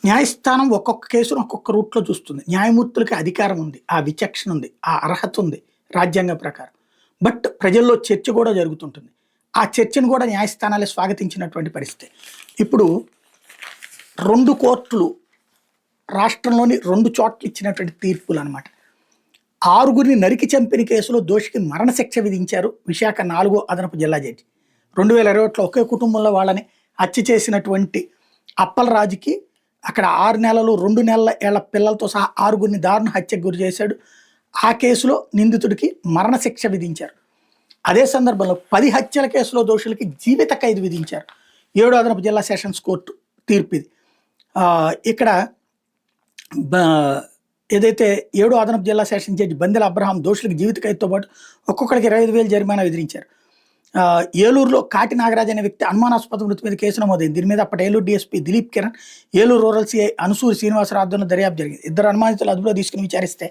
న్యాయస్థానం ఒక్కొక్క కేసును ఒక్కొక్క రూట్లో చూస్తుంది. న్యాయమూర్తులకి అధికారం ఉంది, ఆ విచక్షణ ఉంది, ఆ అర్హత ఉంది రాజ్యాంగం ప్రకారం. బట్ ప్రజల్లో చర్చ కూడా జరుగుతుంటుంది. ఆ చర్చను కూడా న్యాయస్థానాలే స్వాగతించినటువంటి పరిస్థితి. ఇప్పుడు 2 కోర్టులు రాష్ట్రంలోని 2 చోట్ల ఇచ్చినటువంటి తీర్పులు అనమాట. 6గురిని నరికి చంపిన కేసులో దోషికి మరణశిక్ష విధించారు విశాఖ 4వ అదనపు జిల్లా జడ్జి. 2021లో ఒకే కుటుంబంలో వాళ్ళని హత్య చేసినటువంటి అప్పలరాజుకి అక్కడ 6 నెలలు 2 నెలల ఏళ్ల పిల్లలతో సహా 6గురిని దారుణ హత్యకు గురి చేశాడు. ఆ కేసులో నిందితుడికి మరణశిక్ష విధించారు. అదే సందర్భంలో 10 హత్యల కేసులో దోషులకి జీవిత ఖైదు విధించారు. 7 అదనపు జిల్లా సెషన్స్ కోర్టు తీర్పు ఇది. ఇక్కడ ఏదైతే 7 అదనపు జిల్లా సెషన్ జడ్జి బందెల అబ్రహాం దోషులకు జీవిత ఖైదుతో పాటు ఒక్కొక్కరికి 25,000 జరిమానా విధించారు. ఏలూరులో కాటి నాగరాజ్ అనే వ్యక్తి అనుమానాస్పద మృతి మీద కేసు నమోదైంది. దీని మీద అప్పటి Eluru DSP Dilip Kiran, Eluru rural CI Anasuri Srinivasarao ఆధ్వర్యంలో దర్యాప్తు జరిగింది. 2 అనుమానితులు అదుపులో తీసుకుని విచారిస్తే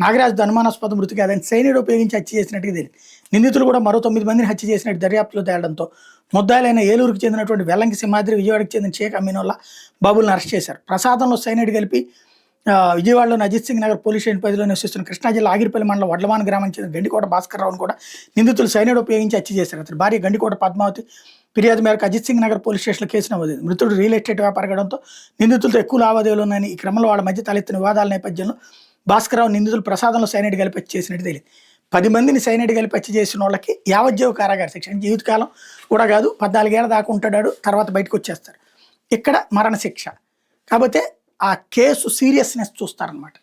నాగరాజ్ అనుమానాస్పద మృతికి అదని సైనిడ్ ఉపయోగించి హత్య చేసినట్టుగా తెలియదు. నిందితులు కూడా మరో 9 మందిని హత్య చేసినట్టు దర్యాప్తులో తేలడంతో ముద్దాయిలైన ఏలూరుకు చెందినటువంటి వెల్లంకి సింహాద్రి, విజయవాడకు చెందిన షేక్ అమీనుల్లా బాబులను అరెస్ట్ చేశారు. ప్రసాదంలో సైనిడ్ కలిపి విజయవాడలోని అజిత్ సింగ్ నగర్ పోలీస్ స్టేషన్ పరిధిలో నివసిస్తున్న కృష్ణా జిల్లా ఆగిరిపల్లి మండలం వడ్లవాన్ గ్రామానికి చెందిన గండికోట భాస్కర్ రావును కూడా నిందితులు సైనిడ్ ఉపయోగించి హత్య చేశారు. అతని భార్య గండికోట పద్మావతి ఫిర్యాదు మేరకు అజిత్ సింగ్ నగర్ పోలీస్ స్టేషన్లో కేసు నమోదైంది. మృతుడు రియల్ ఎస్టేట్ వ్యాపారగడంతో నిందితులతో ఎక్కువ లావాదేవీలు ఉన్నాయని, ఈ క్రమంలో వాళ్ళ మధ్య తలెత్తిన వివాదాల నేపథ్యంలో భాస్కర్ రావు నిందితులు ప్రసాదంలో సైనిడ్ కలిపి హత్య చేసినట్టు తెలియదు. 10 మందిని సైనిడ్ కలిపి హత్య చేసిన వాళ్ళకి యావజ్జీవ కారాగార శిక్ష, జీవితకాలం కూడా కాదు, 14 ఏళ్ల దాకా ఉంటాడు, తర్వాత బయటకు వచ్చేస్తారు. ఇక్కడ మరణశిక్ష. కాకపోతే ఆ కేసు సీరియస్నెస్ చూస్తారనమాట.